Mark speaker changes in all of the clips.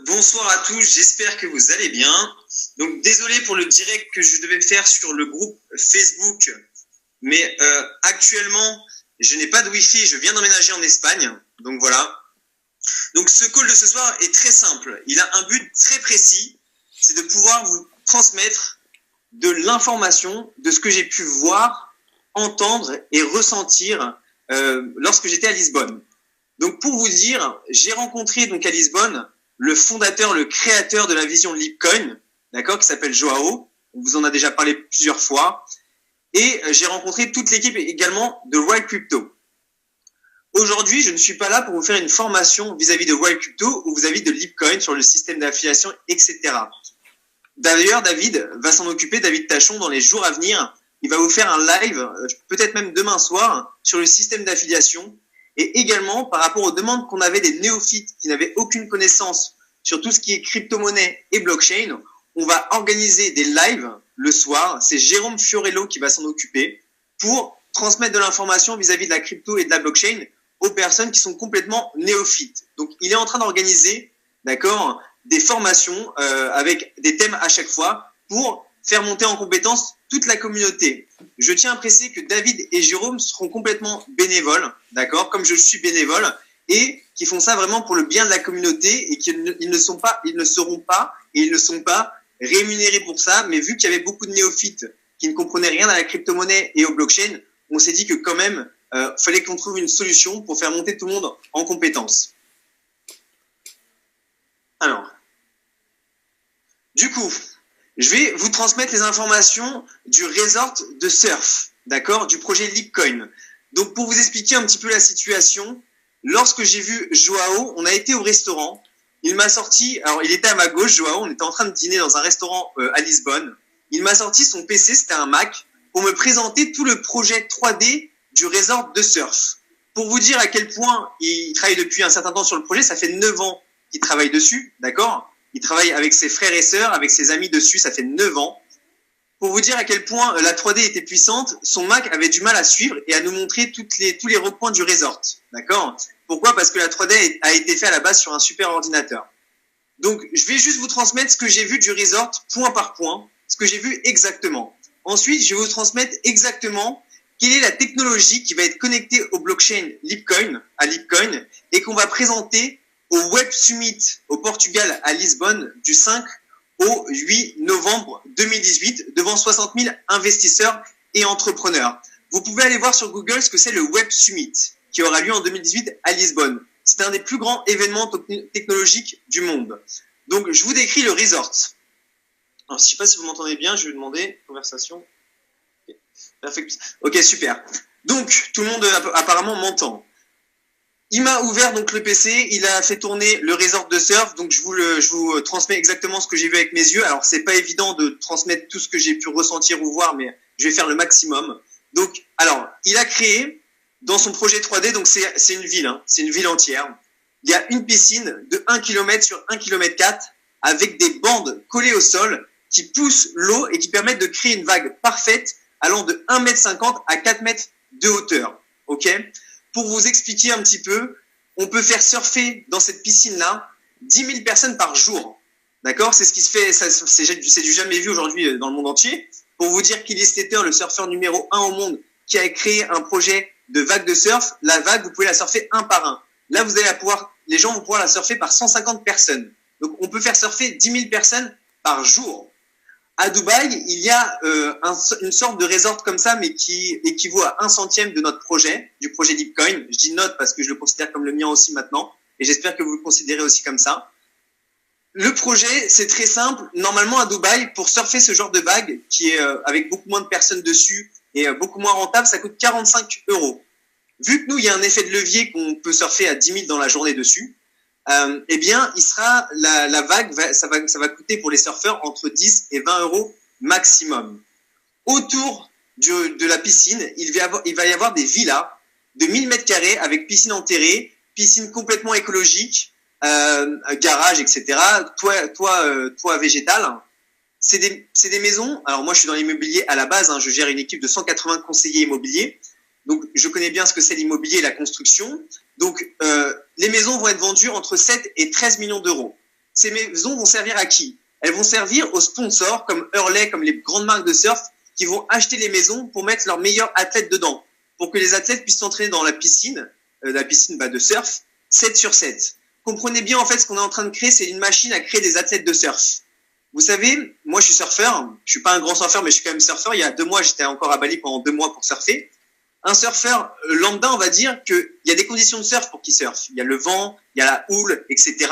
Speaker 1: Bonsoir à tous, j'espère que vous allez bien. Donc désolé pour le direct que je devais faire sur le groupe Facebook, mais actuellement je n'ai pas de Wi-Fi, je viens d'emménager en Espagne, donc voilà. Donc ce call de ce soir est très simple, il a un but très précis, c'est de pouvoir vous transmettre de l'information de ce que j'ai pu voir, entendre et ressentir lorsque j'étais à Lisbonne. Donc pour vous dire, j'ai rencontré donc à Lisbonne le fondateur, le créateur de la vision de Lipcoin, d'accord, qui s'appelle Joao. On vous en a déjà parlé plusieurs fois. Et j'ai rencontré toute l'équipe également de Wild Crypto. Aujourd'hui, je ne suis pas là pour vous faire une formation vis-à-vis de Wild Crypto ou vis-à-vis de Lipcoin sur le système d'affiliation, etc. D'ailleurs, David va s'en occuper, David Tachon, dans les jours à venir. Il va vous faire un live, peut-être même demain soir, sur le système d'affiliation. Et également, par rapport aux demandes qu'on avait des néophytes qui n'avaient aucune connaissance sur tout ce qui est crypto-monnaie et blockchain, on va organiser des lives le soir. C'est Jérôme Fiorello qui va s'en occuper pour transmettre de l'information vis-à-vis de la crypto et de la blockchain aux personnes qui sont complètement néophytes. Donc, il est en train d'organiser, d'accord, des formations avec des thèmes à chaque fois pour faire monter en compétence toute la communauté. Je tiens à préciser que David et Jérôme seront complètement bénévoles, d'accord, comme je suis bénévole, et qui font ça vraiment pour le bien de la communauté et qu'ils ne sont pas rémunérés pour ça. Mais vu qu'il y avait beaucoup de néophytes qui ne comprenaient rien à la crypto-monnaie et au blockchain, on s'est dit que quand même, fallait qu'on trouve une solution pour faire monter tout le monde en compétences. Alors, du coup, je vais vous transmettre les informations du resort de surf, d'accord, du projet Lipcoin. Donc, pour vous expliquer un petit peu la situation, lorsque j'ai vu Joao, on a été au restaurant. Il m'a sorti, alors il était à ma gauche, Joao, on était en train de dîner dans un restaurant à Lisbonne. Il m'a sorti son PC, c'était un Mac, pour me présenter tout le projet 3D du resort de surf. Pour vous dire à quel point il travaille depuis un certain temps sur le projet, ça fait 9 ans qu'il travaille dessus, d'accord ? Il travaille avec ses frères et sœurs, avec ses amis dessus, ça fait 9 ans. Pour vous dire à quel point la 3D était puissante, son Mac avait du mal à suivre et à nous montrer tous les recoins du resort. D'accord ? Pourquoi ? Parce que la 3D a été faite à la base sur un super ordinateur. Donc, je vais juste vous transmettre ce que j'ai vu du resort, point par point, ce que j'ai vu exactement. Ensuite, je vais vous transmettre exactement quelle est la technologie qui va être connectée au blockchain Lipcoin, à Lipcoin, et qu'on va présenter au Web Summit au Portugal à Lisbonne du 5 au 8 novembre 2018 devant 60 000 investisseurs et entrepreneurs. Vous pouvez aller voir sur Google ce que c'est le Web Summit qui aura lieu en 2018 à Lisbonne. C'est un des plus grands événements technologiques du monde. Donc, je vous décris le resort. Alors, je ne sais pas si vous m'entendez bien, je vais demander conversation. Ok, super. Donc, tout le monde apparemment m'entend. Il m'a ouvert donc le PC, il a fait tourner le resort de surf, donc je vous transmets exactement ce que j'ai vu avec mes yeux. Alors c'est pas évident de transmettre tout ce que j'ai pu ressentir ou voir, mais je vais faire le maximum. Donc, alors, il a créé dans son projet 3D, donc c'est une ville, hein, c'est une ville entière. Il y a une piscine de 1 km sur 1 km 4 avec des bandes collées au sol qui poussent l'eau et qui permettent de créer une vague parfaite allant de 1,50 m à 4 mètres de hauteur. Ok ? Pour vous expliquer un petit peu, on peut faire surfer dans cette piscine-là 10 000 personnes par jour. D'accord ? C'est ce qui se fait, c'est du jamais vu aujourd'hui dans le monde entier. Pour vous dire qu'il est Slater, le surfeur numéro 1 au monde, qui a créé un projet de vague de surf. La vague, vous pouvez la surfer un par un. Là, les gens vont pouvoir la surfer par 150 personnes. Donc, on peut faire surfer 10 000 personnes par jour. À Dubaï, il y a une sorte de resort comme ça, mais qui équivaut à 1/100 de notre projet, du projet Lipcoin. Je dis notre parce que je le considère comme le mien aussi maintenant, et j'espère que vous le considérez aussi comme ça. Le projet, c'est très simple. Normalement, à Dubaï, pour surfer ce genre de vague, qui est avec beaucoup moins de personnes dessus et beaucoup moins rentable, ça coûte 45 €. Vu que nous, il y a un effet de levier qu'on peut surfer à 10 000 dans la journée dessus, eh bien, la vague, ça va coûter pour les surfeurs entre 10 et 20 € maximum. Autour de la piscine, il va y avoir des villas de 1000 mètres carrés avec piscine enterrée, piscine complètement écologique, garage, etc., toit végétal. C'est des maisons. Alors moi, je suis dans l'immobilier à la base. Hein, je gère une équipe de 180 conseillers immobiliers. Donc, je connais bien ce que c'est l'immobilier et la construction. Donc, les maisons vont être vendues entre 7 et 13 millions d'euros. ces maisons vont servir à qui? Elles vont servir aux sponsors comme Hurley, comme les grandes marques de surf, qui vont acheter les maisons pour mettre leurs meilleurs athlètes dedans, pour que les athlètes puissent s'entraîner dans la piscine de surf, 7 sur 7. Comprenez bien, en fait, ce qu'on est en train de créer, c'est une machine à créer des athlètes de surf. Vous savez, moi, je suis surfeur. Je suis pas un grand surfeur, mais je suis quand même surfeur. Il y a 2 mois, j'étais encore à Bali pendant 2 mois pour surfer. Un surfeur lambda, on va dire qu'il y a des conditions de surf pour qu'il surfe. Il y a le vent, il y a la houle, etc.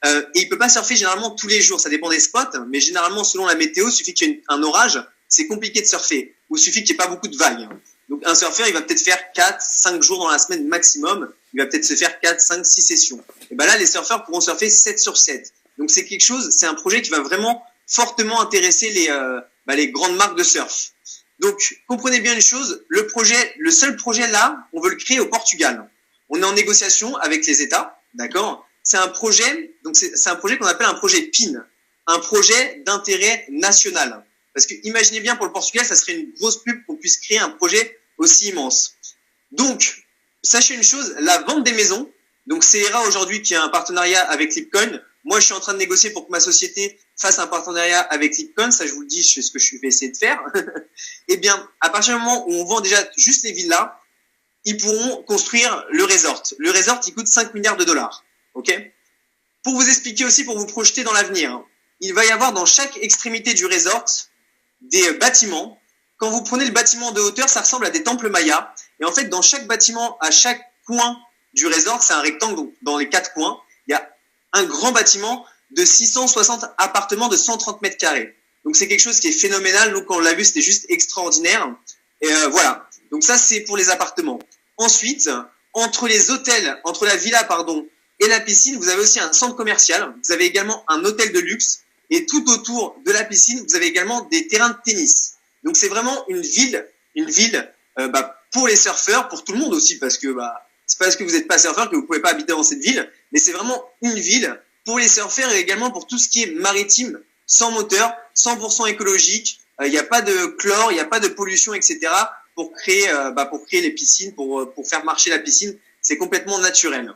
Speaker 1: Et il peut pas surfer généralement tous les jours. Ça dépend des spots, mais généralement, selon la météo, il suffit qu'il y ait un orage, c'est compliqué de surfer. Ou il suffit qu'il n'y ait pas beaucoup de vagues. Donc, un surfeur, il va peut-être faire 4, 5 jours dans la semaine maximum. Il va peut-être se faire 4, 5, 6 sessions. Et ben là, les surfeurs pourront surfer 7 sur 7. Donc, c'est quelque chose, c'est un projet qui va vraiment fortement intéresser les grandes marques de surf. Donc, comprenez bien une chose, le seul projet là, on veut le créer au Portugal. On est en négociation avec les États, d'accord? C'est un projet, donc c'est un projet qu'on appelle un projet PIN, un projet d'intérêt national. Parce que imaginez bien pour le Portugal, ça serait une grosse pub qu'on puisse créer un projet aussi immense. Donc, sachez une chose, la vente des maisons, donc CERA aujourd'hui qui a un partenariat avec Lipcoin, moi je suis en train de négocier pour que ma société fasse un partenariat avec Lipcoin, ça je vous le dis, je sais ce que je vais essayer de faire. Eh bien, à partir du moment où on vend déjà juste les villas, ils pourront construire le resort. Le resort, il coûte 5 milliards de dollars. Ok? Pour vous expliquer aussi, pour vous projeter dans l'avenir, il va y avoir dans chaque extrémité du resort des bâtiments. Quand vous prenez le bâtiment de hauteur, ça ressemble à des temples mayas. Et en fait, dans chaque bâtiment, à chaque coin du resort, c'est un rectangle, donc dans les 4 coins, il y a un grand bâtiment de 660 appartements de 130 mètres carrés. Donc c'est quelque chose qui est phénoménal. Donc quand on l'a vu, c'était juste extraordinaire. Et voilà. Donc ça, c'est pour les appartements. Ensuite, entre les hôtels, entre la villa, pardon, et la piscine, vous avez aussi un centre commercial. Vous avez également un hôtel de luxe. Et tout autour de la piscine, vous avez également des terrains de tennis. Donc c'est vraiment une ville pour les surfeurs, pour tout le monde aussi, parce que c'est pas parce que vous n'êtes pas surfeur que vous pouvez pas habiter dans cette ville, mais c'est vraiment une ville pour les surfeurs et également pour tout ce qui est maritime, sans moteur, 100% écologique. Il n'y a pas de chlore, il n'y a pas de pollution, etc. pour créer les piscines, pour faire marcher la piscine. C'est complètement naturel.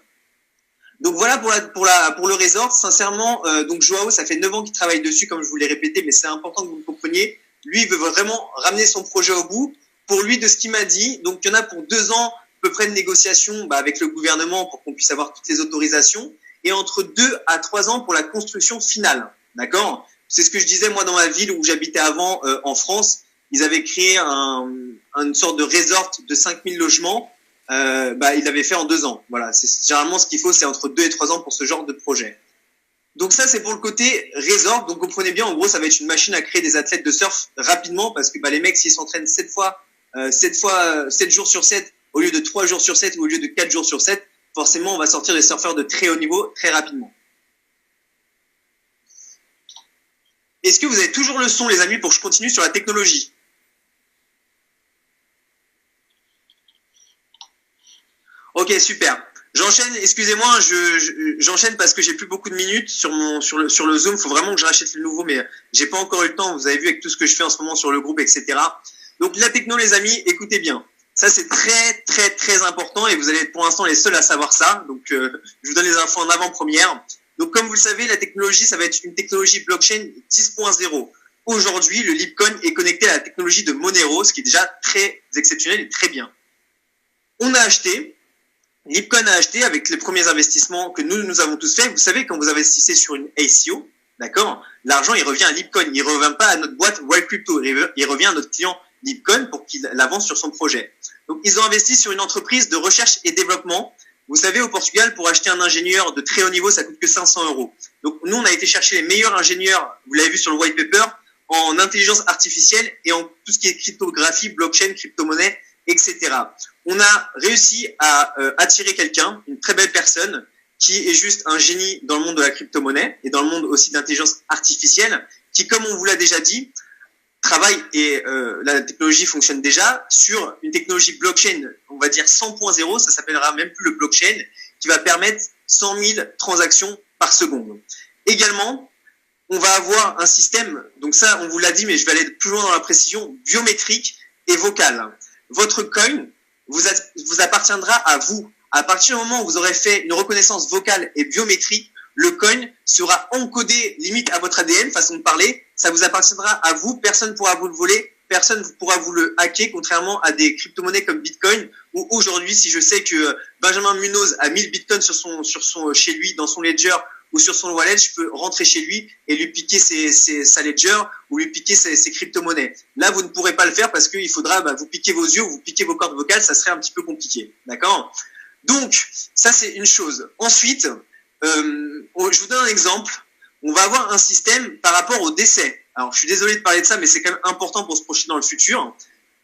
Speaker 1: Donc voilà pour le resort. Sincèrement, donc Joao, ça fait 9 ans qu'il travaille dessus, comme je vous l'ai répété, mais c'est important que vous le compreniez. Lui, il veut vraiment ramener son projet au bout. Pour lui, de ce qu'il m'a dit, donc il y en a pour 2 ans à peu près de négociations avec le gouvernement pour qu'on puisse avoir toutes les autorisations, et entre 2 à 3 ans pour la construction finale. D'accord? C'est ce que je disais moi dans ma ville où j'habitais avant en France. Ils avaient créé une sorte de resort de 5000 logements. Ils l'avaient fait en 2 ans. Voilà, c'est généralement ce qu'il faut, c'est entre 2 et 3 ans pour ce genre de projet. Donc ça, c'est pour le côté resort. Donc comprenez bien, en gros, ça va être une machine à créer des athlètes de surf rapidement parce que les mecs, s'ils s'entraînent 7 jours sur 7 au lieu de 3 jours sur 7 ou au lieu de 4 jours sur 7, forcément, on va sortir des surfeurs de très haut niveau très rapidement. Est-ce que vous avez toujours le son, les amis, pour que je continue sur la technologie? Ok, super. J'enchaîne, excusez-moi, j'enchaîne parce que j'ai plus beaucoup de minutes sur le Zoom. Il faut vraiment que je rachète le nouveau, mais j'ai pas encore eu le temps. Vous avez vu avec tout ce que je fais en ce moment sur le groupe, etc. Donc la techno, les amis, écoutez bien. Ça, c'est très, très, très important et vous allez être pour l'instant les seuls à savoir ça. Donc, je vous donne les infos en avant-première. Donc, comme vous le savez, la technologie, ça va être une technologie blockchain 10.0. Aujourd'hui, le Lipcoin est connecté à la technologie de Monero, ce qui est déjà très exceptionnel et très bien. Lipcoin a acheté avec les premiers investissements que nous avons tous fait. Vous savez, quand vous investissez sur une ICO, d'accord, l'argent, il revient à Lipcoin. Il ne revient pas à notre boîte Wild Crypto. Il revient à notre client Lipcoin pour qu'il avance sur son projet. Donc, ils ont investi sur une entreprise de recherche et développement. Vous savez, au Portugal, pour acheter un ingénieur de très haut niveau, ça coûte que 500 €. Donc, nous, on a été chercher les meilleurs ingénieurs, vous l'avez vu sur le white paper, en intelligence artificielle et en tout ce qui est cryptographie, blockchain, crypto-monnaie, etc. On a réussi à attirer quelqu'un, une très belle personne, qui est juste un génie dans le monde de la crypto-monnaie et dans le monde aussi de l'intelligence artificielle, qui, comme on vous l'a déjà dit, travaille et la technologie fonctionne déjà sur une technologie blockchain, on va dire 100.0, ça s'appellera même plus le blockchain, qui va permettre 100 000 transactions par seconde. Également, on va avoir un système, donc ça on vous l'a dit, mais je vais aller plus loin dans la précision, biométrique et vocale. Votre coin vous appartiendra à vous. À partir du moment où vous aurez fait une reconnaissance vocale et biométrique, le coin sera encodé limite à votre ADN, façon de parler. Ça vous appartiendra à vous, personne ne pourra vous le voler, personne ne pourra vous le hacker, contrairement à des crypto-monnaies comme Bitcoin, où aujourd'hui, si je sais que Benjamin Munoz a 1000 Bitcoins chez lui, dans son ledger, ou sur son wallet, je peux rentrer chez lui et lui piquer sa ledger ou lui piquer ses crypto-monnaies. Là, vous ne pourrez pas le faire parce qu'il faudra vous piquer vos yeux ou vous piquer vos cordes vocales, ça serait un petit peu compliqué. D'accord ? Donc, ça c'est une chose. Ensuite, je vous donne un exemple. On va avoir un système par rapport au décès. Alors, je suis désolé de parler de ça, mais c'est quand même important pour se projeter dans le futur.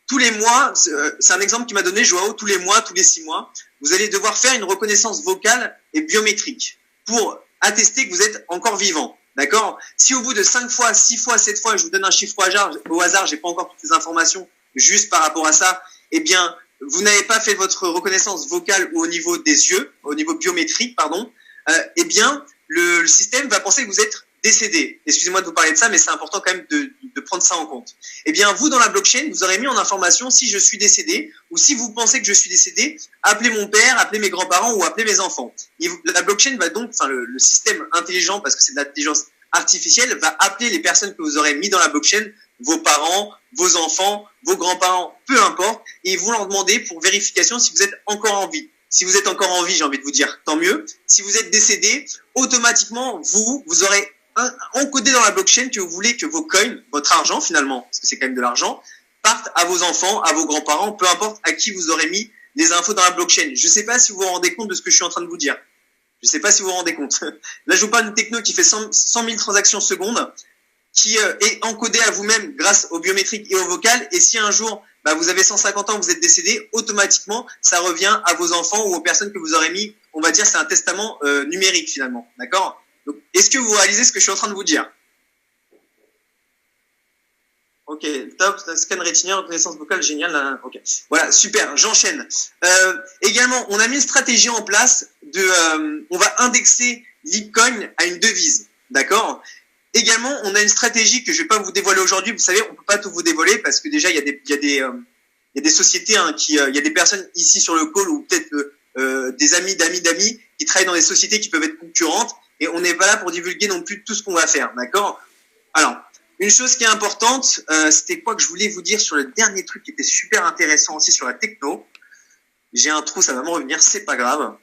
Speaker 1: Tous les mois, c'est un exemple qui m'a donné Joao, tous les mois, tous les 6 mois, vous allez devoir faire une reconnaissance vocale et biométrique pour attester que vous êtes encore vivant. D'accord ? Si au bout de 5 fois, 6 fois, 7 fois, je vous donne un chiffre au hasard, j'ai pas encore toutes les informations juste par rapport à ça, eh bien, vous n'avez pas fait votre reconnaissance vocale ou au niveau des yeux, au niveau biométrique, pardon, eh bien, le système va penser que vous êtes décédé. Excusez-moi de vous parler de ça, mais c'est important quand même de prendre ça en compte. Eh bien, vous, dans la blockchain, vous aurez mis en information si je suis décédé ou si vous pensez que je suis décédé, appelez mon père, appelez mes grands-parents ou appelez mes enfants. Et la blockchain va donc, enfin, le système intelligent, parce que c'est de l'intelligence artificielle, va appeler les personnes que vous aurez mis dans la blockchain, vos parents, vos enfants, vos grands-parents, peu importe, et ils vont leur demander pour vérification si vous êtes encore en vie. Si vous êtes encore en vie, j'ai envie de vous dire, tant mieux. Si vous êtes décédé, automatiquement, vous aurez encodé dans la blockchain que vous voulez que vos coins, votre argent finalement, parce que c'est quand même de l'argent, partent à vos enfants, à vos grands-parents, peu importe à qui vous aurez mis les infos dans la blockchain. Je ne sais pas si vous vous rendez compte de ce que je suis en train de vous dire. Je ne sais pas si vous vous rendez compte. Là, je vous parle d'une techno qui fait 100 000 transactions secondes, qui est encodée à vous-même grâce au biométrique et au vocal. Et si un jour, vous avez 150 ans, vous êtes décédé, automatiquement, ça revient à vos enfants ou aux personnes que vous aurez mis. On va dire, c'est un testament numérique finalement. D'accord ? Donc, est-ce que vous réalisez ce que je suis en train de vous dire ? Ok, top, scan rétinien, reconnaissance vocale, génial. Ok, voilà, super, j'enchaîne. Également, on a mis une stratégie en place on va indexer l'Ipcoin à une devise, d'accord ? Également, on a une stratégie que je vais pas vous dévoiler aujourd'hui. Vous savez, on peut pas tout vous dévoiler parce que déjà il y a des sociétés, il y a des personnes ici sur le call ou peut-être des amis d'amis qui travaillent dans des sociétés qui peuvent être concurrentes. Et on n'est pas là pour divulguer non plus tout ce qu'on va faire, d'accord ? Alors, une chose qui est importante, c'était quoi que je voulais vous dire sur le dernier truc qui était super intéressant aussi sur la techno. J'ai un trou, ça va me revenir, c'est pas grave.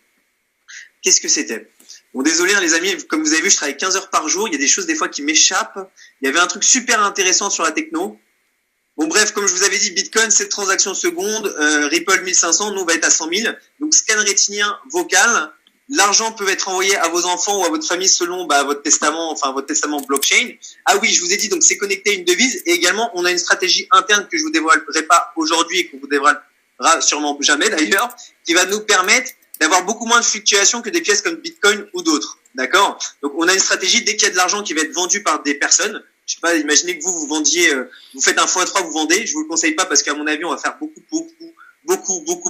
Speaker 1: Qu'est-ce que c'était ? Bon, désolé les amis, comme vous avez vu, je travaille 15 heures par jour, il y a des choses des fois qui m'échappent. Il y avait un truc super intéressant sur la techno. Bon bref, comme je vous avais dit, Bitcoin, 7 transactions secondes, Ripple 1500, nous on va être à 100 000. Donc scan rétinien vocal. L'argent peut être envoyé à vos enfants ou à votre famille selon votre testament blockchain. Ah oui, je vous ai dit, donc c'est connecté à une devise. Et également, on a une stratégie interne que je vous dévoilerai pas aujourd'hui et qu'on vous dévoilera sûrement jamais d'ailleurs, qui va nous permettre d'avoir beaucoup moins de fluctuations que des pièces comme Bitcoin ou d'autres. D'accord ? Donc on a une stratégie, dès qu'il y a de l'argent qui va être vendu par des personnes, je sais pas, imaginez que vous vendiez, vous faites un x3, vous vendez, je vous le conseille pas parce qu'à mon avis, on va faire beaucoup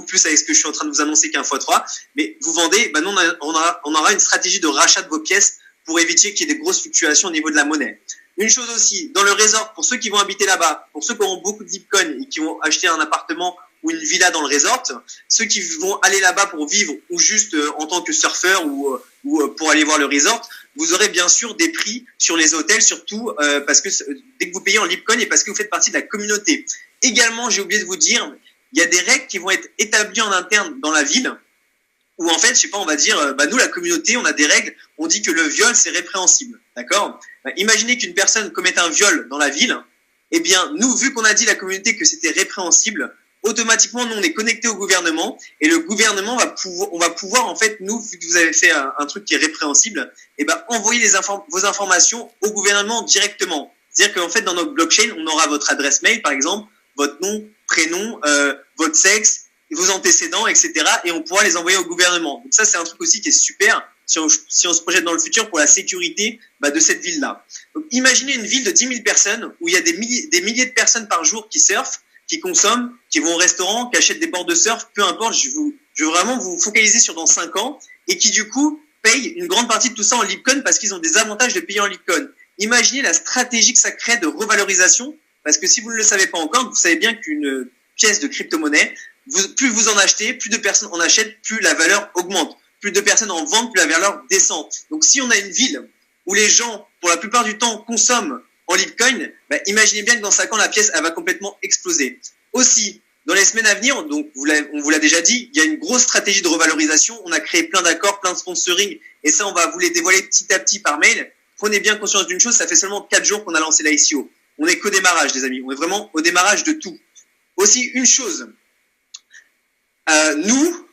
Speaker 1: plus avec ce que je suis en train de vous annoncer qu'un x3, mais vous vendez, nous on aura une stratégie de rachat de vos pièces pour éviter qu'il y ait des grosses fluctuations au niveau de la monnaie. Une chose aussi, dans le resort, pour ceux qui vont habiter là-bas, pour ceux qui auront beaucoup de Bitcoin et qui vont acheter un appartement ou une villa dans le resort, ceux qui vont aller là-bas pour vivre ou juste en tant que surfeur ou pour aller voir le resort, vous aurez bien sûr des prix sur les hôtels, surtout parce que dès que vous payez en Lipcoin et parce que vous faites partie de la communauté. Également, j'ai oublié de vous dire, il y a des règles qui vont être établies en interne dans la ville, où en fait, je sais pas, on va dire, nous la communauté, on a des règles, on dit que le viol c'est répréhensible, d'accord ? Imaginez qu'une personne commette un viol dans la ville, eh bien nous, vu qu'on a dit la communauté que c'était répréhensible, automatiquement, nous, on est connecté au gouvernement et le gouvernement on va pouvoir, en fait, nous, vu que vous avez fait un truc qui est répréhensible, envoyer vos informations au gouvernement directement. C'est-à-dire qu'en fait, dans notre blockchain, on aura votre adresse mail, par exemple, votre nom, prénom, votre sexe, vos antécédents, etc. Et on pourra les envoyer au gouvernement. Donc ça, c'est un truc aussi qui est super si on se projette dans le futur pour la sécurité de cette ville-là. Donc imaginez une ville de 10 000 personnes où il y a des milliers de personnes par jour qui surfent, qui consomment, qui vont au restaurant, qui achètent des bords de surf, peu importe, je veux vraiment vous focaliser sur dans 5 ans, et qui du coup payent une grande partie de tout ça en Lipcoin parce qu'ils ont des avantages de payer en Lipcoin. Imaginez la stratégie que ça crée de revalorisation, parce que si vous ne le savez pas encore, vous savez bien qu'une pièce de crypto-monnaie, plus vous en achetez, plus de personnes en achètent, plus la valeur augmente. plus de personnes en vente, plus la valeur descend. Donc si on a une ville où les gens, pour la plupart du temps, consomment en Lipcoin, bah, imaginez bien que dans 5 ans, la pièce elle va complètement exploser. Aussi, dans les semaines à venir, donc on vous l'a déjà dit, il y a une grosse stratégie de revalorisation. On a créé plein d'accords, plein de sponsoring, et ça, on va vous les dévoiler petit à petit par mail. Prenez bien conscience d'une chose, ça fait seulement 4 jours qu'on a lancé l'ICO. On n'est qu'au démarrage, les amis. On est vraiment au démarrage de tout. Aussi, une chose, nous,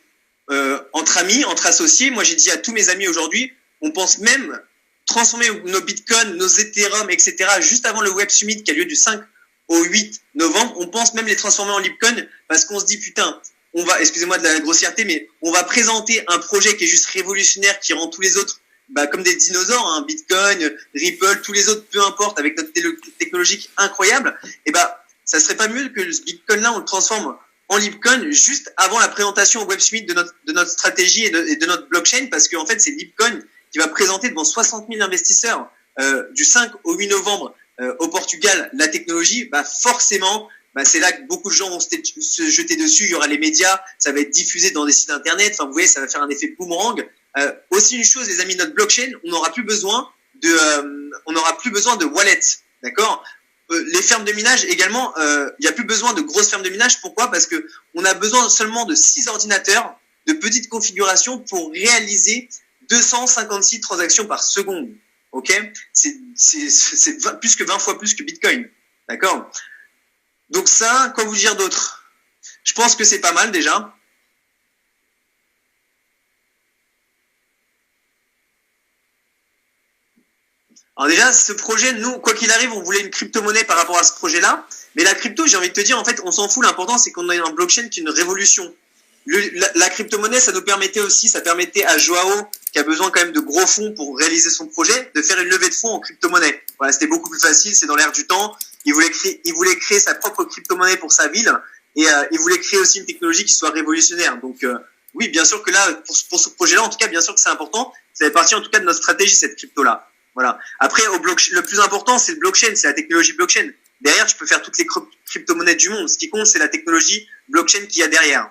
Speaker 1: entre amis, entre associés, moi j'ai dit à tous mes amis aujourd'hui, on pense même transformer nos bitcoins, nos Ethereum, etc. juste avant le Web Summit qui a lieu du 5 au 8 novembre. On pense même les transformer en Lipcoin parce qu'on se dit putain, on va, excusez-moi de la grossièreté, mais on va présenter un projet qui est juste révolutionnaire, qui rend tous les autres comme des dinosaures, hein, Bitcoin, Ripple, tous les autres, peu importe, avec notre technologie incroyable. Et ça serait pas mieux que ce Bitcoin-là, on le transforme en Lipcoin juste avant la présentation au Web Summit de notre stratégie et de notre blockchain, parce qu'en fait, c'est Lipcoin qui va présenter devant 60 000 investisseurs du 5 au 8 novembre au Portugal la technologie. Forcément, c'est là que beaucoup de gens vont se jeter dessus. Il y aura les médias, ça va être diffusé dans des sites internet. Enfin, vous voyez, ça va faire un effet boomerang. Aussi une chose, les amis, notre blockchain, on n'aura plus besoin de wallet, d'accord. Les fermes de minage également, il n'y a plus besoin de grosses fermes de minage. Pourquoi? Parce que on a besoin seulement de 6 ordinateurs de petite configuration pour réaliser 256 transactions par seconde. Ok? C'est plus que 20 fois plus que Bitcoin. D'accord? Donc ça, quoi vous dire d'autre? Je pense que c'est pas mal déjà. Alors déjà, ce projet, nous, quoi qu'il arrive, on voulait une crypto-monnaie par rapport à ce projet-là. Mais la crypto, j'ai envie de te dire, en fait, on s'en fout. L'important, c'est qu'on ait un blockchain qui est une révolution. La crypto-monnaie, ça permettait à Joao, qui a besoin quand même de gros fonds pour réaliser son projet, de faire une levée de fonds en crypto-monnaie. Voilà, c'était beaucoup plus facile, c'est dans l'air du temps. Il voulait créer sa propre crypto-monnaie pour sa ville. Et il voulait créer aussi une technologie qui soit révolutionnaire. Donc, oui, bien sûr que là, pour ce projet-là, en tout cas, bien sûr que c'est important. Ça fait partie, en tout cas, de notre stratégie, cette crypto-là. Voilà. Après, le plus important, c'est le blockchain, c'est la technologie blockchain. Derrière, tu peux faire toutes les crypto-monnaies du monde. Ce qui compte, c'est la technologie blockchain qu'il y a derrière.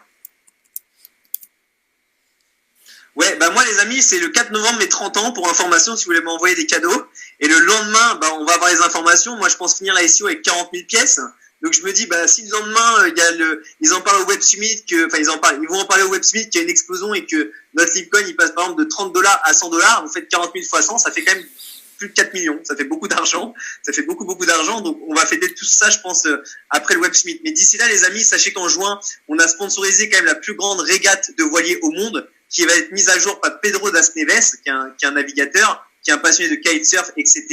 Speaker 1: Ouais, moi, les amis, c'est le 4 novembre, mes 30 ans, pour information, si vous voulez m'envoyer des cadeaux. Et le lendemain, on va avoir les informations. Moi, je pense finir la SEO avec 40 000 pièces. Donc, je me dis, si le lendemain, ils en parlent au Web Summit, ils vont en parler au Web Summit qu'il y a une explosion et que notre Lipcoin, il passe par exemple de $30 à $100, vous faites 40 000 fois 100, ça fait quand même plus de 4 millions. Ça fait beaucoup d'argent. Ça fait beaucoup d'argent. Donc, on va fêter tout ça, je pense, après le Web Summit. Mais d'ici là, les amis, sachez qu'en juin, on a sponsorisé quand même la plus grande régate de voiliers au monde, qui va être mise à jour par Pedro Das Neves, qui est un navigateur, qui est un passionné de kitesurf, etc.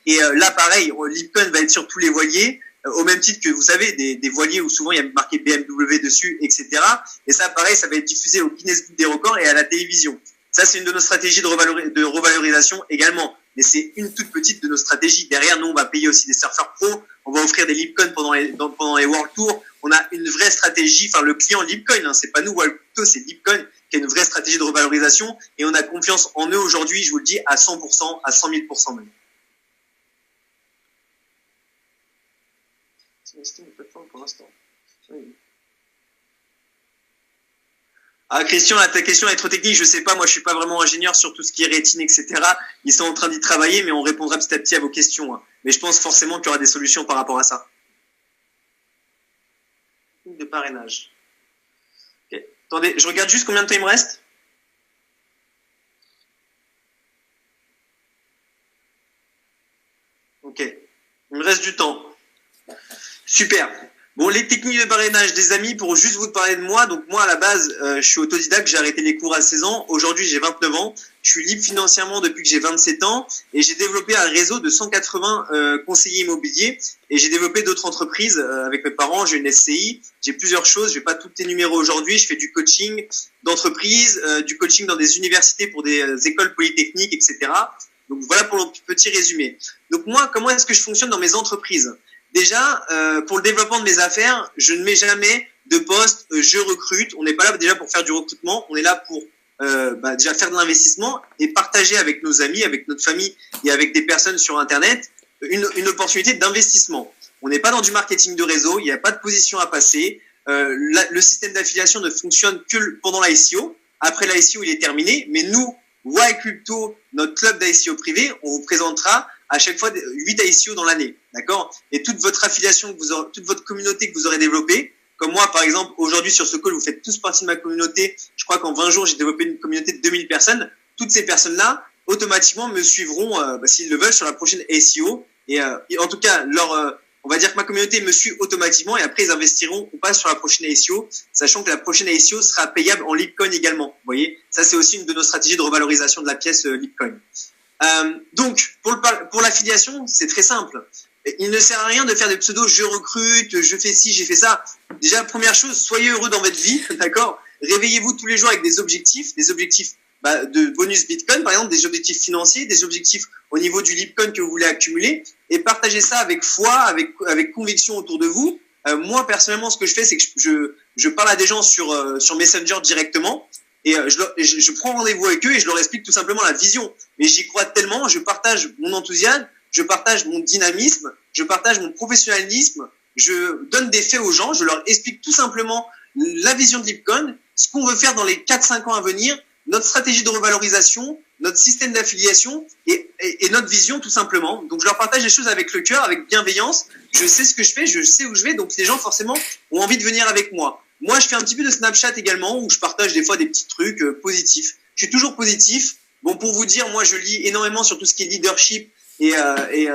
Speaker 1: Et là, pareil, Lipcoin va être sur tous les voiliers, au même titre que, vous savez, des voiliers où souvent il y a marqué BMW dessus, etc. Et ça, pareil, ça va être diffusé au Guinness Book des records et à la télévision. Ça, c'est une de nos stratégies de revalorisation également. Mais c'est une toute petite de nos stratégies. Derrière, nous, on va payer aussi des surfeurs pros. On va offrir des Lipcoin pendant les World Tours. On a une vraie stratégie. Enfin, le client Lipcoin, hein, c'est pas nous, World Tour, c'est Lipcoin qui a une vraie stratégie de revalorisation. Et on a confiance en eux aujourd'hui, je vous le dis, à 100%, à 100 000% même. C'est une plateforme pour l'instant. Ah, Christian, là, ta question est trop technique, je sais pas, moi je suis pas vraiment ingénieur sur tout ce qui est rétine, etc. Ils sont en train d'y travailler, mais on répondra petit à petit à vos questions. Hein. Mais je pense forcément qu'il y aura des solutions par rapport à ça. De parrainage. Okay. Attendez, je regarde juste combien de temps il me reste. Ok, il me reste du temps. Super. Bon, les techniques de parrainage des amis, pour juste vous parler de moi. Donc moi, à la base, je suis autodidacte, j'ai arrêté les cours à 16 ans. Aujourd'hui, j'ai 29 ans. Je suis libre financièrement depuis que j'ai 27 ans. Et j'ai développé un réseau de 180 conseillers immobiliers. Et j'ai développé d'autres entreprises avec mes parents. J'ai une SCI, j'ai plusieurs choses. Je vais pas toutes énumérer aujourd'hui. Je fais du coaching d'entreprise, du coaching dans des universités pour des écoles polytechniques, etc. Donc voilà pour le petit résumé. Donc moi, comment est-ce que je fonctionne dans mes entreprises ? Déjà, pour le développement de mes affaires, je ne mets jamais de poste, je recrute. On n'est pas là déjà pour faire du recrutement, on est là pour déjà faire de l'investissement et partager avec nos amis, avec notre famille et avec des personnes sur Internet une opportunité d'investissement. On n'est pas dans du marketing de réseau, il n'y a pas de position à passer. Le système d'affiliation ne fonctionne que pendant la SEO. après l'ICO, il est terminé. Mais nous, Wild Crypto, notre club d'ICO privé, on vous présentera à chaque fois 8 ICO dans l'année. D'accord? Et toute votre affiliation, toute votre communauté que vous aurez développée, comme moi, par exemple, aujourd'hui sur ce call, vous faites tous partie de ma communauté. Je crois qu'en 20 jours, j'ai développé une communauté de 2000 personnes. Toutes ces personnes-là, automatiquement, me suivront, s'ils le veulent, sur la prochaine ICO. Et en tout cas, on va dire que ma communauté me suit automatiquement et après, ils investiront ou pas sur la prochaine ICO, sachant que la prochaine ICO sera payable en Lipcoin également. Vous voyez, ça, c'est aussi une de nos stratégies de revalorisation de la pièce Lipcoin. Donc, pour l'affiliation, c'est très simple. Il ne sert à rien de faire des pseudos, je recrute, je fais ci, j'ai fait ça. Déjà, première chose, soyez heureux dans votre vie, d'accord? Réveillez-vous tous les jours avec des objectifs de bonus Bitcoin, par exemple, des objectifs financiers, des objectifs au niveau du Lipcoin que vous voulez accumuler, et partagez ça avec foi, avec conviction autour de vous. Moi, personnellement, ce que je fais, c'est que je parle à des gens sur Messenger directement, et je prends rendez-vous avec eux et je leur explique tout simplement la vision. Mais j'y crois tellement, je partage mon enthousiasme, je partage mon dynamisme, je partage mon professionnalisme, je donne des faits aux gens, je leur explique tout simplement la vision de Lipcoin, ce qu'on veut faire dans les 4-5 ans à venir, notre stratégie de revalorisation, notre système d'affiliation et notre vision tout simplement. Donc je leur partage les choses avec le cœur, avec bienveillance, je sais ce que je fais, je sais où je vais, donc les gens forcément ont envie de venir avec moi. Moi je fais un petit peu de Snapchat également où je partage des fois des petits trucs positifs. Je suis toujours positif. Bon, pour vous dire, moi je lis énormément sur tout ce qui est leadership et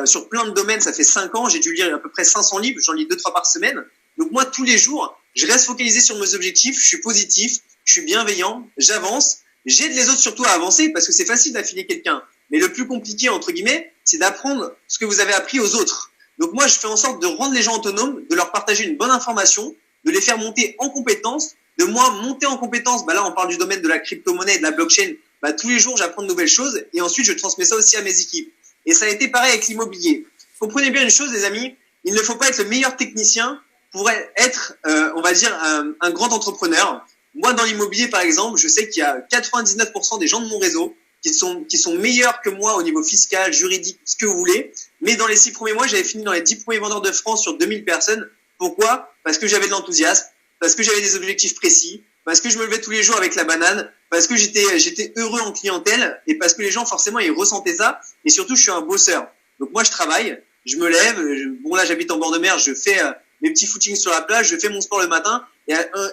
Speaker 1: sur plein de domaines, ça fait 5 ans, j'ai dû lire à peu près 500 livres, j'en lis 2-3 par semaine. Donc moi tous les jours, je reste focalisé sur mes objectifs, je suis positif, je suis bienveillant, j'avance, j'aide les autres surtout à avancer parce que c'est facile d'affilier quelqu'un. Mais le plus compliqué, entre guillemets, c'est d'apprendre ce que vous avez appris aux autres. Donc moi, je fais en sorte de rendre les gens autonomes, de leur partager une bonne information, de les faire monter en compétences, de moi monter en compétences. Là, on parle du domaine de la crypto-monnaie et de la blockchain. Tous les jours, j'apprends de nouvelles choses et ensuite, je transmets ça aussi à mes équipes. Et ça a été pareil avec l'immobilier. Comprenez bien une chose, les amis, il ne faut pas être le meilleur technicien pour être, on va dire, un grand entrepreneur. Moi, dans l'immobilier, par exemple, je sais qu'il y a 99% des gens de mon réseau qui sont meilleurs que moi au niveau fiscal, juridique, ce que vous voulez. Mais dans les 6 premiers mois, j'avais fini dans les 10 premiers vendeurs de France sur 2000 personnes. Pourquoi? Parce que j'avais de l'enthousiasme, parce que j'avais des objectifs précis, parce que je me levais tous les jours avec la banane, parce que j'étais heureux en clientèle et parce que les gens, forcément, ils ressentaient ça. Et surtout, je suis un bosseur. Donc moi, je travaille, je me lève. Bon, là, j'habite en bord de mer, je fais mes petits footings sur la plage, je fais mon sport le matin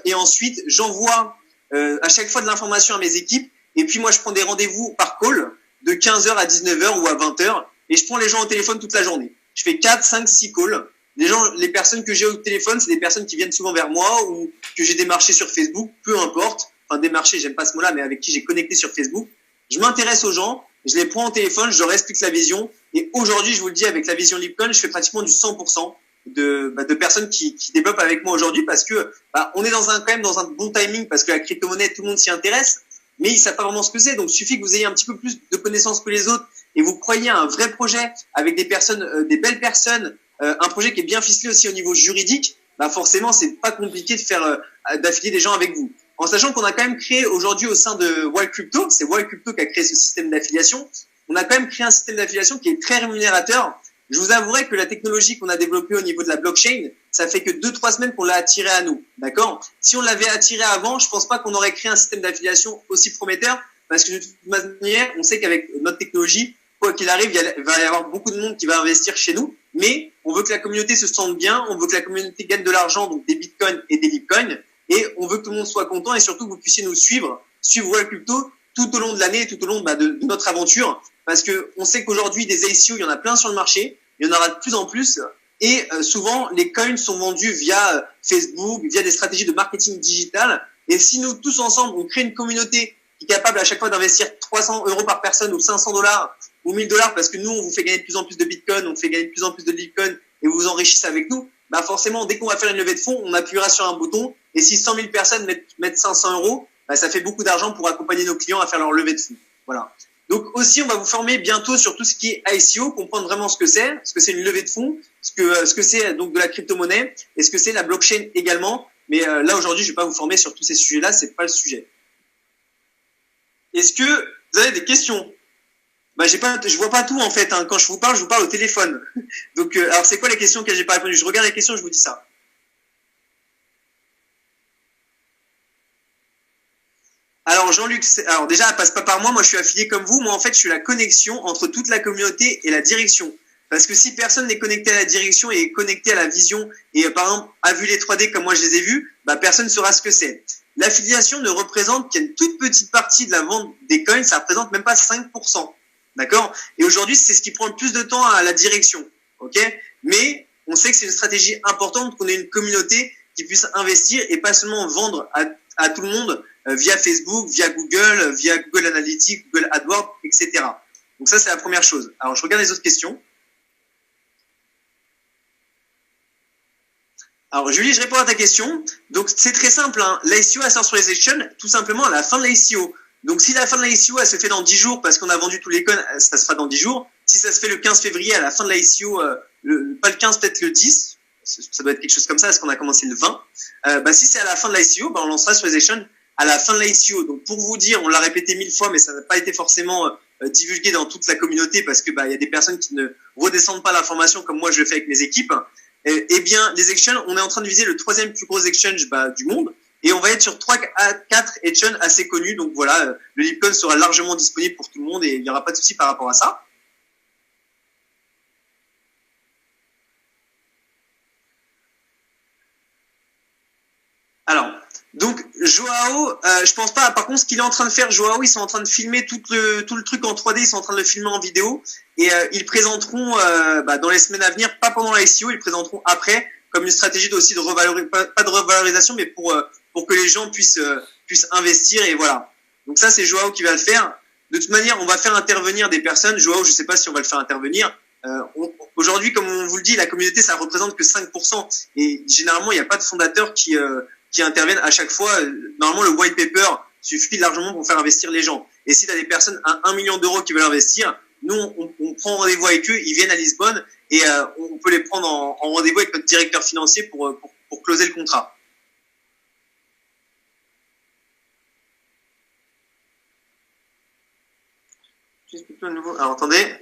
Speaker 1: et ensuite, j'envoie à chaque fois de l'information à mes équipes. Et puis moi, je prends des rendez-vous par call de 15h à 19h ou à 20h et je prends les gens au téléphone toute la journée. Je fais 4, 5, 6 calls. Les personnes que j'ai au téléphone, c'est des personnes qui viennent souvent vers moi ou que j'ai démarché sur Facebook, peu importe. Enfin, démarché, j'aime pas ce mot-là, mais avec qui j'ai connecté sur Facebook. Je m'intéresse aux gens, je les prends au téléphone, je leur explique la vision. Et aujourd'hui, je vous le dis, avec la vision Lipcoin, je fais pratiquement du 100% de personnes qui développent avec moi aujourd'hui parce que on est quand même dans un bon timing parce que la crypto-monnaie, tout le monde s'y intéresse, mais ils savent pas vraiment ce que c'est. Donc, il suffit que vous ayez un petit peu plus de connaissances que les autres et vous croyez à un vrai projet avec des personnes, des belles personnes, un projet qui est bien ficelé aussi au niveau juridique. Forcément, c'est pas compliqué de faire d'affilier des gens avec vous. En sachant qu'on a quand même créé aujourd'hui au sein de Wild Crypto, c'est Wild Crypto qui a créé ce système d'affiliation. On a quand même créé un système d'affiliation qui est très rémunérateur. Je vous avouerai que la technologie qu'on a développée au niveau de la blockchain, ça fait que 2-3 semaines qu'on l'a attiré à nous, d'accord? Si on l'avait attiré avant, je pense pas qu'on aurait créé un système d'affiliation aussi prometteur, parce que de toute manière, on sait qu'avec notre technologie, quoi qu'il arrive, il va y avoir beaucoup de monde qui va investir chez nous, mais on veut que la communauté se sente bien, on veut que la communauté gagne de l'argent, donc des bitcoins et des lipcoins, et on veut que tout le monde soit content et surtout que vous puissiez nous suivre Wild Crypto tout au long de l'année, tout au long de notre aventure, parce que on sait qu'aujourd'hui des ICO, il y en a plein sur le marché, il y en aura de plus en plus, et souvent les coins sont vendus via Facebook, via des stratégies de marketing digital, et si nous tous ensemble on crée une communauté qui est capable à chaque fois d'investir 300 € par personne ou 500 $ ou 1000 $, parce que nous on vous fait gagner de plus en plus de bitcoin, on fait gagner de plus en plus de bitcoin et vous vous enrichissez avec nous, forcément dès qu'on va faire une levée de fonds, on appuiera sur un bouton, et si 100 000 personnes mettent 500 €, ça fait beaucoup d'argent pour accompagner nos clients à faire leur levée de fonds. Voilà. Donc aussi, on va vous former bientôt sur tout ce qui est ICO, comprendre vraiment ce que c'est une levée de fonds, ce que c'est donc de la crypto-monnaie, et ce que c'est la blockchain également. Mais là aujourd'hui, je vais pas vous former sur tous ces sujets-là, c'est pas le sujet. Est-ce que vous avez des questions? Je vois pas tout en fait. Quand je vous parle au téléphone. Donc, alors c'est quoi les questions que j'ai pas répondu? Je regarde les questions, je vous dis ça. Alors Alors Jean-Luc, alors déjà, elle passe pas par moi. Moi, je suis affilié comme vous. Moi, en fait, je suis la connexion entre toute la communauté et la direction. Parce que si personne n'est connecté à la direction et est connecté à la vision et par exemple a vu les 3D comme moi je les ai vus, bah personne ne saura ce que c'est. L'affiliation ne représente qu'une toute petite partie de la vente des coins, ça représente même pas 5%. D'accord? Et aujourd'hui, c'est ce qui prend le plus de temps à la direction. OK? Mais on sait que c'est une stratégie importante qu'on ait une communauté qui puisse investir et pas seulement vendre à tout le monde via Facebook, via Google Analytics, Google AdWords, etc. Donc ça, c'est la première chose. Alors, je regarde les autres questions. Alors, Julie, je réponds à ta question. Donc, c'est très simple. Hein. L'ICO, elle sort sur les exchanges tout simplement à la fin de l'ICO. Donc, si la fin de l'ICO, elle se fait dans 10 jours parce qu'on a vendu tous les coins, ça se fera dans 10 jours. Si ça se fait le 15 février à la fin de l'ICO, pas le 15, peut-être le 10, ça doit être quelque chose comme ça parce qu'on a commencé le 20. Bah, si c'est à la fin de l'ICO, bah, on lancera sur les exchanges à la fin de l'ICO. Donc, pour vous dire, on l'a répété 1000 fois, mais ça n'a pas été forcément divulgué dans toute la communauté parce que bah, y a des personnes qui ne redescendent pas l'information comme moi je le fais avec mes équipes. Eh bien, les exchanges, on est en train de viser le 3e plus gros exchange du monde. Et on va être sur 3 à 4 exchanges assez connus. Donc voilà, le Lipcoin sera largement disponible pour tout le monde et il n'y aura pas de souci par rapport à ça. Alors, donc Joao, je pense pas. Par contre, ce qu'il est en train de faire, Joao, ils sont en train de filmer tout le truc en 3D. Ils sont en train de le filmer en vidéo et ils présenteront dans les semaines à venir, pas pendant la SEO, ils présenteront après comme une stratégie aussi de revalorisation, pas de revalorisation, mais pour que les gens puissent investir et voilà. Donc ça, c'est Joao qui va le faire. De toute manière, on va faire intervenir des personnes. Joao, je sais pas si on va le faire intervenir. Aujourd'hui, comme on vous le dit, la communauté, ça représente que 5%. Et généralement, il n'y a pas de fondateurs qui interviennent à chaque fois. Normalement, le white paper suffit largement pour faire investir les gens. Et si tu as des personnes à 1 million d'euros qui veulent investir, nous, on prend rendez-vous avec eux, ils viennent à Lisbonne et on peut les prendre en rendez-vous avec notre directeur financier pour closer le contrat. J'explique à nouveau. Alors, attendez.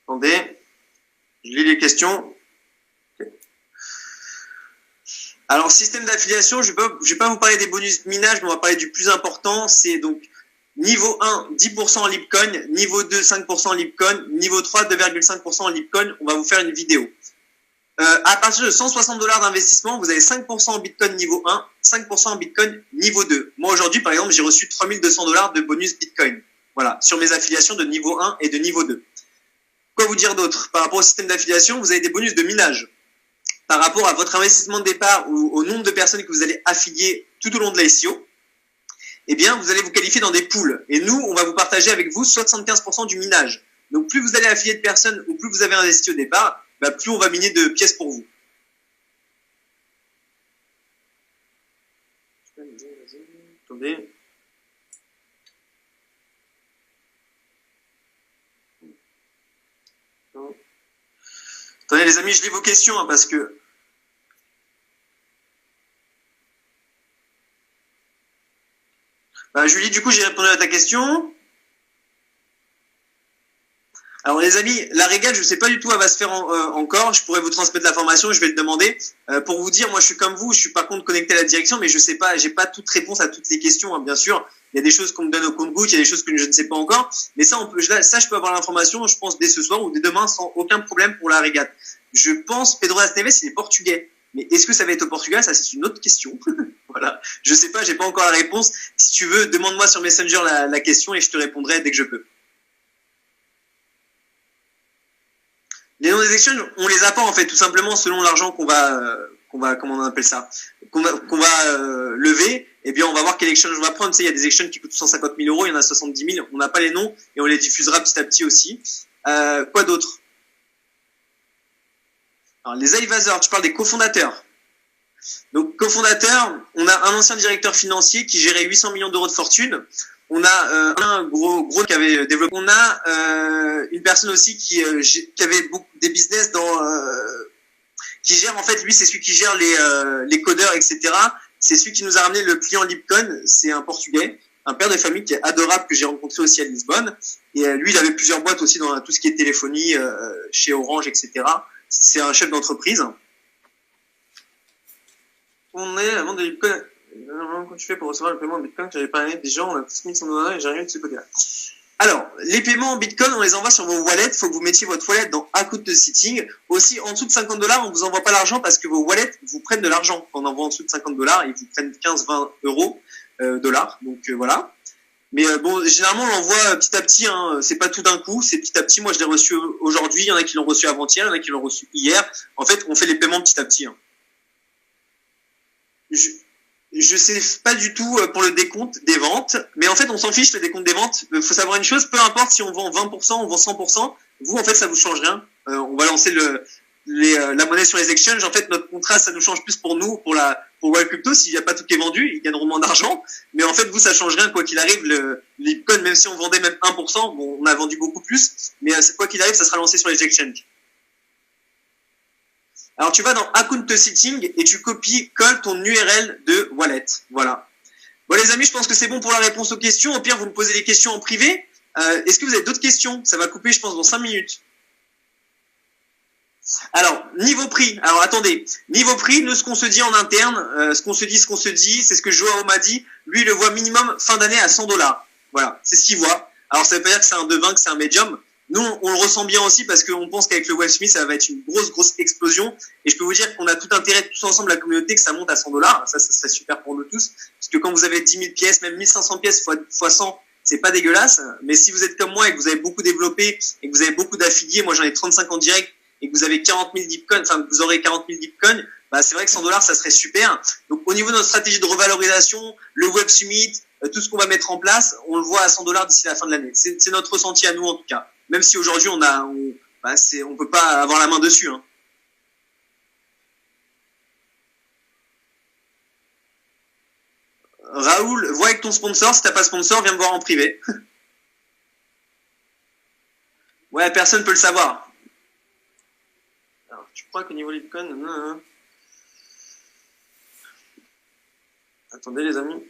Speaker 1: Attendez. Je lis les questions. Alors, système d'affiliation, je vais pas vous parler des bonus minage, mais on va parler du plus important. C'est donc niveau 1, 10% en Lipcoin, niveau 2, 5% en Lipcoin, niveau 3, 2,5% en Lipcoin. On va vous faire une vidéo. À partir de 160 $ d'investissement, vous avez 5% en Bitcoin niveau 1, 5% en Bitcoin niveau 2. Moi, aujourd'hui, par exemple, j'ai reçu 3200 $ de bonus Bitcoin. Voilà, sur mes affiliations de niveau 1 et de niveau 2. Quoi vous dire d'autre? Par rapport au système d'affiliation, vous avez des bonus de minage. Par rapport à votre investissement de départ ou au nombre de personnes que vous allez affilier tout au long de la SEO, eh bien, vous allez vous qualifier dans des pools. Et nous, on va vous partager avec vous 75% du minage. Donc, plus vous allez affilier de personnes ou plus vous avez investi au départ, bah, plus on va miner de pièces pour vous. Attendez. Attendez les amis, je lis vos questions hein, parce que... Julie, du coup, j'ai répondu à ta question. Alors les amis, la régale, je ne sais pas du tout, elle va se faire encore. Je pourrais vous transmettre l'information, je vais le demander. Pour vous dire, moi je suis comme vous, je suis par contre connecté à la direction, mais je sais pas, j'ai pas toute réponse à toutes les questions, hein, bien sûr. Il y a des choses qu'on me donne au compte-gouttes, il y a des choses que je ne sais pas encore. Mais ça, je peux avoir l'information, je pense, dès ce soir ou dès demain sans aucun problème pour la régate. Je pense, Pedro Neves, il est portugais. Mais est-ce que ça va être au Portugal? Ça, c'est une autre question. Voilà. Je sais pas, j'ai pas encore la réponse. Si tu veux, demande-moi sur Messenger la question et je te répondrai dès que je peux. Les noms des exchanges, on les a pas en fait, tout simplement selon l'argent qu'on va, comment on appelle ça, qu'on va lever. Eh bien, on va voir quel exchange on va prendre. Tu sais, il y a des exchanges qui coûtent 150 000 euros, il y en a 70 000. On n'a pas les noms et on les diffusera petit à petit aussi. Quoi d'autre? Alors, les advisors, tu parles des cofondateurs. Donc, cofondateurs, on a un ancien directeur financier qui gérait 800 millions d'euros de fortune. On a un gros qui avait développé. On a une personne aussi qui avait beaucoup des business qui gère en fait, lui c'est celui qui gère les codeurs, etc. C'est celui qui nous a ramené le client Lipcoin. C'est un Portugais, un père de famille qui est adorable que j'ai rencontré aussi à Lisbonne. Et lui, il avait plusieurs boîtes aussi dans tout ce qui est téléphonie chez Orange, etc. C'est un chef d'entreprise. on est la vente de Bitcoin. Comment tu fais pour recevoir le paiement de Bitcoin? Tu n'avais pas des gens, on a tous mis son dollar et j'ai rien de ce côté-là. Alors, les paiements en Bitcoin, on les envoie sur vos wallets. Il faut que vous mettiez votre wallet dans Account Settings. Aussi, en dessous de 50 $, on vous envoie pas l'argent parce que vos wallets vous prennent de l'argent. Quand on envoie en dessous de 50 $, ils vous prennent 15-20 euros, dollars. Donc voilà. Mais bon, généralement, on l'envoie petit à petit. Hein. C'est pas tout d'un coup, c'est petit à petit. Moi, je l'ai reçu aujourd'hui. Il y en a qui l'ont reçu avant-hier, il y en a qui l'ont reçu hier. En fait, on fait les paiements petit à petit. Hein. Je sais pas du tout pour le décompte des ventes, mais en fait, on s'en fiche le décompte des ventes. Il faut savoir une chose, peu importe si on vend 20%, on vend 100%, vous, en fait, ça vous change rien. On va lancer la monnaie sur les exchanges. En fait, notre contrat, ça nous change plus pour nous, pour Wild Crypto. S'il n'y a pas tout qui est vendu, ils gagneront moins d'argent. Mais en fait, vous, ça change rien, quoi qu'il arrive. Le Bitcoin, même si on vendait même 1%, bon, on a vendu beaucoup plus, mais quoi qu'il arrive, ça sera lancé sur les exchanges. Alors, tu vas dans Account Setting et tu copies-colles ton URL de wallet. Voilà. Bon, les amis, je pense que c'est bon pour la réponse aux questions. Au pire, vous me posez les questions en privé. Est-ce que vous avez d'autres questions? Ça va couper, je pense, dans 5 minutes. Alors, niveau prix. Alors, attendez. Niveau prix, nous, ce qu'on se dit en interne, ce qu'on se dit, c'est ce que Joao m'a dit. Lui, il le voit minimum fin d'année à 100 $. Voilà. C'est ce qu'il voit. Alors, ça veut pas dire que c'est un devin, que c'est un médium. Nous, on le ressent bien aussi parce qu'on pense qu'avec le Web3, ça va être une grosse explosion. Et je peux vous dire qu'on a tout intérêt, tous ensemble, la communauté, que ça monte à 100 $. Ça serait super pour nous tous. Parce que quand vous avez 10 000 pièces, même 1500 pièces fois 100, c'est pas dégueulasse. Mais si vous êtes comme moi et que vous avez beaucoup développé et que vous avez beaucoup d'affiliés, moi j'en ai 35 en direct, et que vous avez 40 000 Bitcoin, enfin que vous aurez 40 000 Bitcoin, bah c'est vrai que 100 $, ça serait super. Donc au niveau de notre stratégie de revalorisation, le Web Summit, tout ce qu'on va mettre en place, on le voit à 100 $ d'ici la fin de l'année. C'est notre ressenti à nous en tout cas. Même si aujourd'hui on peut pas avoir la main dessus. Hein. Raoul, vois avec ton sponsor. Si t'as pas sponsor, viens me voir en privé. Ouais, personne peut le savoir. Alors, tu crois qu'au niveau Bitcoin, non. Attendez les amis.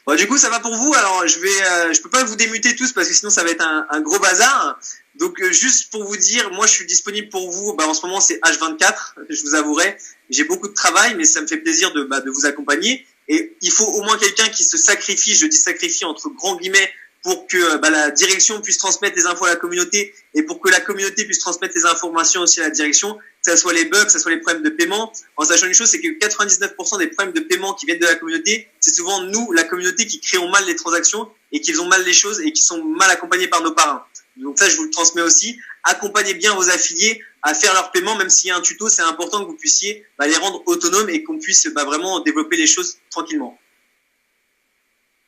Speaker 1: Bon, du coup, ça va pour vous. Alors, je peux pas vous démuter tous parce que sinon ça va être un gros bazar. Donc, juste pour vous dire, moi, je suis disponible pour vous. Bah, en ce moment, c'est H24. Je vous avouerai, j'ai beaucoup de travail, mais ça me fait plaisir de vous accompagner. Et il faut au moins quelqu'un qui se sacrifie. Je dis sacrifie entre grands guillemets pour que la direction puisse transmettre les infos à la communauté et pour que la communauté puisse transmettre les informations aussi à la direction, que ce soit les bugs, que ce soit les problèmes de paiement, en sachant une chose, c'est que 99% des problèmes de paiement qui viennent de la communauté, c'est souvent nous, la communauté, qui créons mal les transactions et qui faisons mal les choses et qui sont mal accompagnés par nos parrains. Donc ça, je vous le transmets aussi. Accompagnez bien vos affiliés à faire leur paiement, même s'il y a un tuto, c'est important que vous puissiez les rendre autonomes et qu'on puisse vraiment développer les choses tranquillement.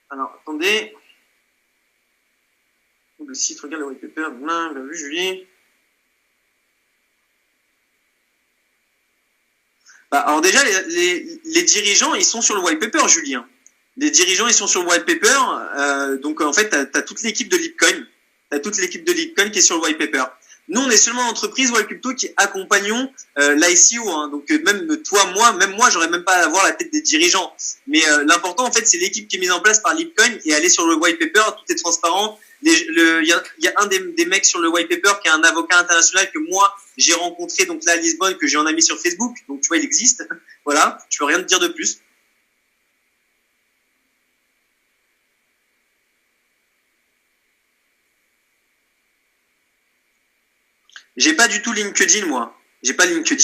Speaker 1: Alors, attendez. Le site, regarde le white paper, bien vu Julie. Alors déjà, les dirigeants, ils sont sur le white paper, Julien. Les dirigeants, ils sont sur le white paper. Donc en fait, tu as toute l'équipe de Lipcoin. Tu as toute l'équipe de Lipcoin qui est sur le white paper. Nous, on est seulement l'entreprise Wild Crypto qui accompagnons l'ICO. Hein. Donc même moi, j'aurais même pas à avoir la tête des dirigeants. Mais l'important, en fait, c'est l'équipe qui est mise en place par Lipcoin et aller sur le white paper, tout est transparent. Il y a un des mecs sur le white paper qui est un avocat international que moi j'ai rencontré donc là à Lisbonne, que j'ai en ami sur Facebook. Donc tu vois, il existe. Voilà, je peux rien te dire de plus. J'ai pas du tout LinkedIn, moi. J'ai pas LinkedIn.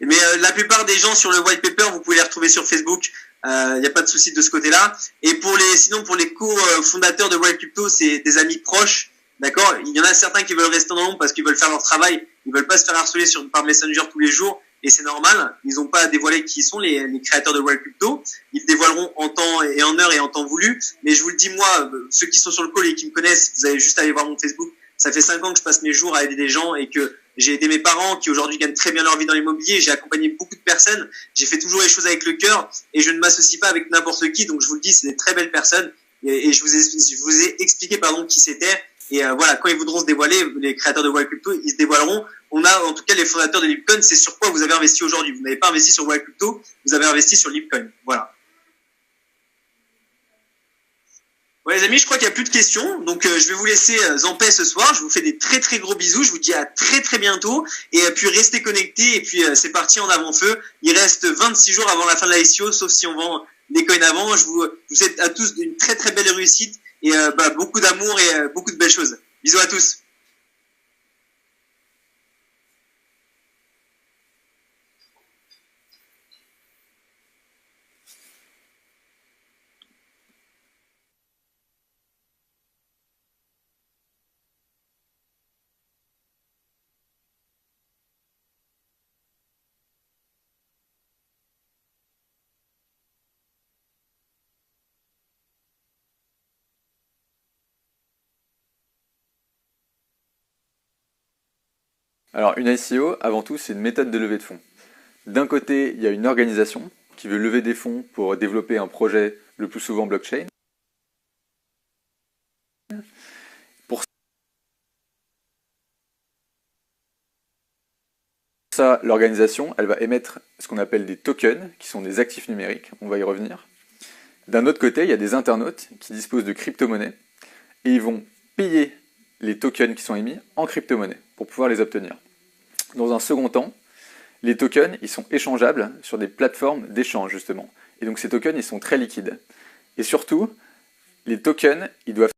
Speaker 1: Mais la plupart des gens sur le white paper, vous pouvez les retrouver sur Facebook. Il n'y a pas de souci de ce côté-là. Et sinon pour les co-fondateurs de Wild Crypto, c'est des amis proches, d'accord. Il y en a certains qui veulent rester dans l'ombre parce qu'ils veulent faire leur travail, ils veulent pas se faire harceler par Messenger tous les jours, et c'est normal. Ils n'ont pas à dévoiler qui sont les créateurs de Wild Crypto. Ils dévoileront en temps et en heure et en temps voulu. Mais je vous le dis, moi, ceux qui sont sur le call et qui me connaissent, vous avez juste à aller voir mon Facebook. Ça fait 5 ans que je passe mes jours à aider des gens et que j'ai aidé mes parents qui aujourd'hui gagnent très bien leur vie dans l'immobilier. J'ai accompagné beaucoup de personnes. J'ai fait toujours les choses avec le cœur et je ne m'associe pas avec n'importe qui. Donc je vous le dis, c'est des très belles personnes et je vous ai expliqué qui c'était. Et voilà, quand ils voudront se dévoiler, les créateurs de Wild Crypto, ils se dévoileront. On a en tout cas les fondateurs de Lipcoin. C'est sur quoi vous avez investi aujourd'hui. Vous n'avez pas investi sur Wild Crypto, vous avez investi sur Lipcoin. Voilà. Ouais, les amis, je crois qu'il n'y a plus de questions. Donc, je vais vous laisser en paix ce soir. Je vous fais des très très gros bisous. Je vous dis à très très bientôt. Et puis, restez connectés. Et puis, c'est parti en avant-feu. Il reste 26 jours avant la fin de la ICO, sauf si on vend des coins avant. Je vous souhaite à tous une très très belle réussite. Et beaucoup d'amour et beaucoup de belles choses. Bisous à tous.
Speaker 2: Alors une ICO, avant tout, c'est une méthode de levée de fonds. D'un côté, il y a une organisation qui veut lever des fonds pour développer un projet, le plus souvent blockchain. Pour ça, l'organisation, elle va émettre ce qu'on appelle des tokens, qui sont des actifs numériques, on va y revenir. D'un autre côté, il y a des internautes qui disposent de crypto-monnaies, et ils vont payer les tokens qui sont émis en crypto-monnaie pour pouvoir les obtenir. Dans un second temps, les tokens, ils sont échangeables sur des plateformes d'échange, justement. Et donc ces tokens, ils sont très liquides. Et surtout, les tokens, ils doivent